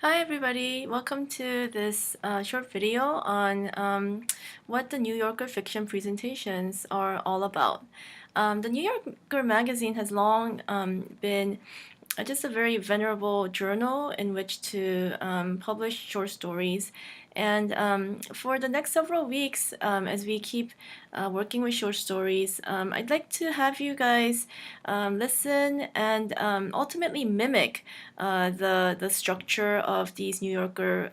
Hi everybody, welcome to this short video on what the New Yorker fiction presentations are all about. The New Yorker magazine has long been just a very venerable journal in which to publish short stories. And for the next several weeks, as we keep working with short stories, I'd like to have you guys listen and ultimately mimic the structure of these New Yorker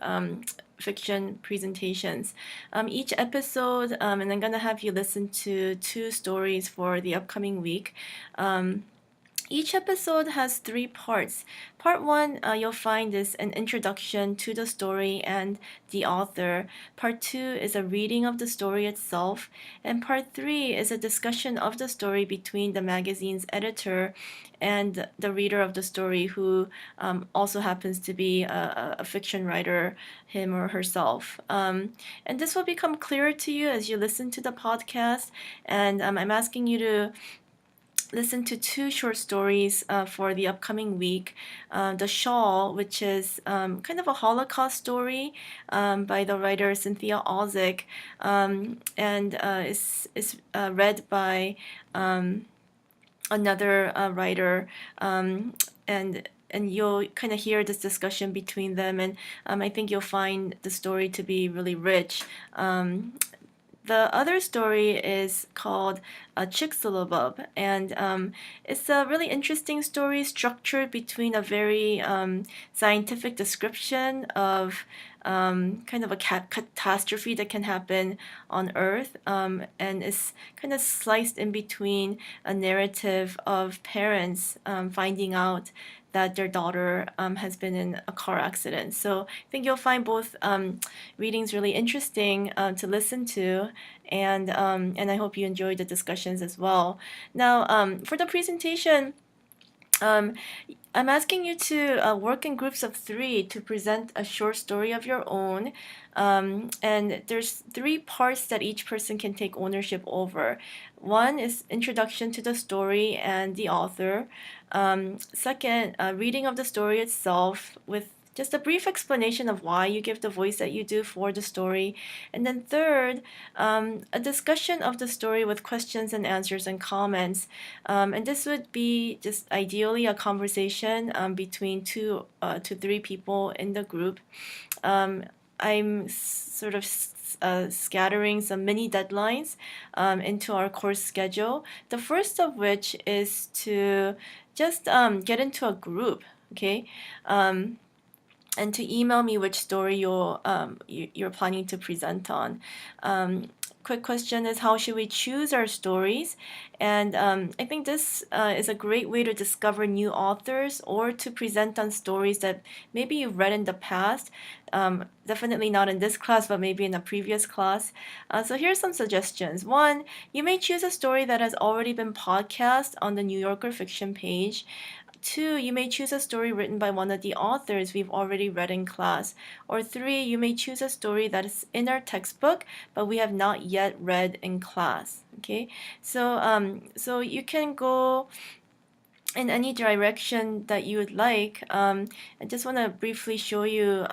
fiction presentations. Each episode, and I'm gonna have you listen to 2 stories for the upcoming week. Each episode has 3 parts. Part 1, you'll find is an introduction to the story and the author. Part 2 is a reading of the story itself. And Part 3 is a discussion of the story between the magazine's editor and the reader of the story, who also happens to be a fiction writer, him or herself. And this will become clearer to you as you listen to the podcast. And I'm asking you to listen to 2 short stories for the upcoming week. The Shawl, which is kind of a Holocaust story by the writer Cynthia Ozick, and is read by another writer, and you'll kind of hear this discussion between them, and I think you'll find the story to be really rich. The other story is called Chicxulubub, and it's a really interesting story structured between a very scientific description of kind of a catastrophe that can happen on Earth, and it's kind of sliced in between a narrative of parents finding out that their daughter has been in a car accident. So I think you'll find both readings really interesting to listen to, and I hope you enjoyed the discussions as well. Now, for the presentation, I'm asking you to work in groups of 3 to present a short story of your own. And there's 3 parts that each person can take ownership over. One is introduction to the story and the author. Second, reading of the story itself with just a brief explanation of why you give the voice that you do for the story. And then third, a discussion of the story with questions and answers and comments. And this would be just ideally a conversation between 2 to 3 people in the group. I'm sort of scattering some mini deadlines into our course schedule. The first of which is to just get into a group, okay? And to email me which story you're planning to present on. Quick question is, how should we choose our stories? And I think this is a great way to discover new authors or to present on stories that maybe you've read in the past. Definitely not in this class, but maybe in a previous class. So here's some suggestions. 1, you may choose a story that has already been podcast on the New Yorker fiction page. 2, you may choose a story written by one of the authors we've already read in class. Or 3, you may choose a story that is in our textbook, but we have not yet read in class. Okay, so you can go in any direction that you would like. I just want to briefly show you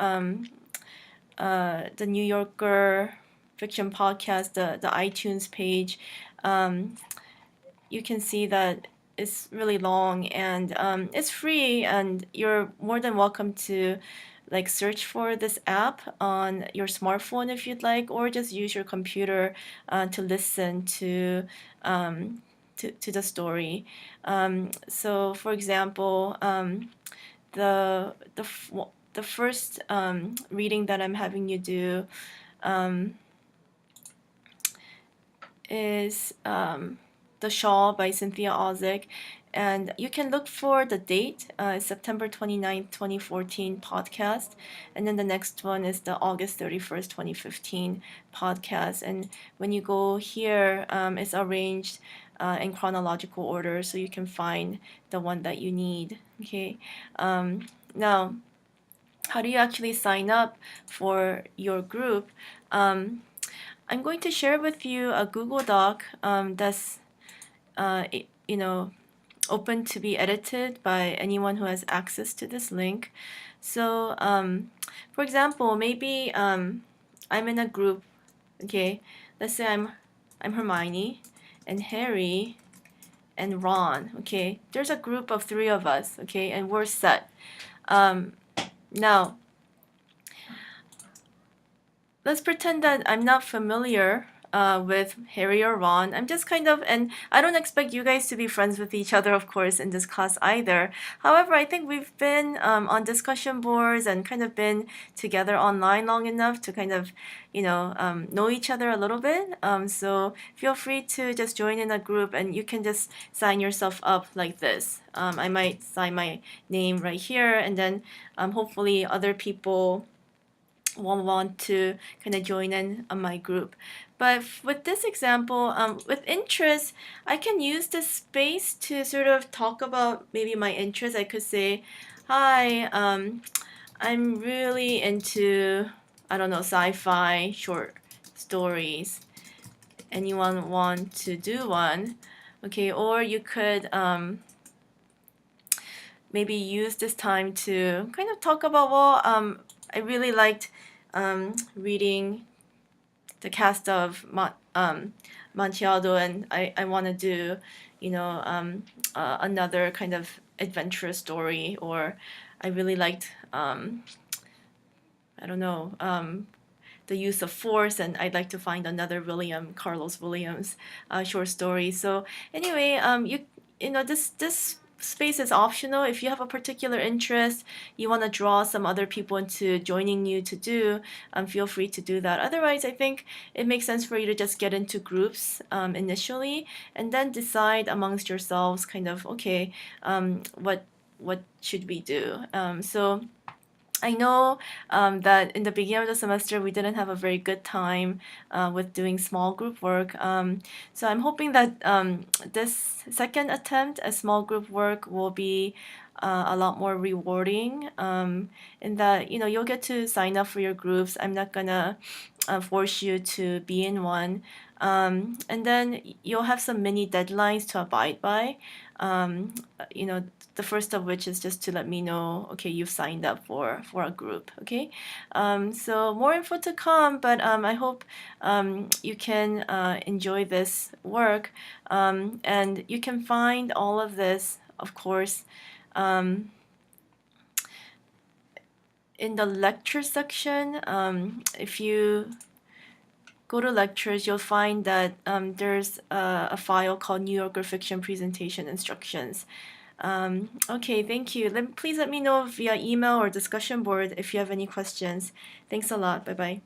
the New Yorker fiction podcast, the iTunes page. You can see that it's really long, and it's free, and you're more than welcome to like search for this app on your smartphone if you'd like, or just use your computer to listen to the story. So for example, the first reading that I'm having you do is The Shawl by Cynthia Ozick. And you can look for the date, September 29th, 2014 podcast. And then the next one is the August 31st, 2015 podcast. And when you go here, it's arranged in chronological order, so you can find the one that you need. Okay. Now, how do you actually sign up for your group? I'm going to share with you a Google Doc that's open to be edited by anyone who has access to this link. So, for example, maybe I'm in a group. Okay, let's say I'm Hermione and Harry and Ron. Okay, there's a group of three of us. Okay, and we're set. Now, let's pretend that I'm not familiar with Harry or Ron. I'm just kind of, and I don't expect you guys to be friends with each other, of course, in this class either. However, I think we've been on discussion boards and kind of been together online long enough to kind of, know each other a little bit. So feel free to just join in a group and you can just sign yourself up like this. I might sign my name right here, and then hopefully other people will want to kind of join in on my group. But with this example, with interest, I can use this space to sort of talk about maybe my interest. I could say, hi, I'm really into, I don't know, sci-fi short stories. Anyone want to do one? Okay, or you could maybe use this time to kind of talk about, well, I really liked reading the cast of Manchiado, and I want to do, another kind of adventurous story, or I really liked, I don't know, the use of force, and I'd like to find another Carlos Williams short story. So anyway, this space is optional. If you have a particular interest, you want to draw some other people into joining you to do, feel free to do that. Otherwise, I think it makes sense for you to just get into groups initially, and then decide amongst yourselves, kind of, okay, what should we do? So I know that in the beginning of the semester we didn't have a very good time with doing small group work. So I'm hoping that this second attempt at small group work will be a lot more rewarding, in that you'll get to sign up for your groups. I'm not gonna force you to be in one. And then you'll have some mini deadlines to abide by. Um, the first of which is just to let me know, okay, you've signed up for a group. Okay, so more info to come, but I hope you can enjoy this work, and you can find all of this, of course, in the lecture section. If you go to lectures, you'll find that there's a file called New Yorker Fiction Presentation Instructions. Okay, thank you. Please let me know via email or discussion board if you have any questions. Thanks a lot. Bye bye.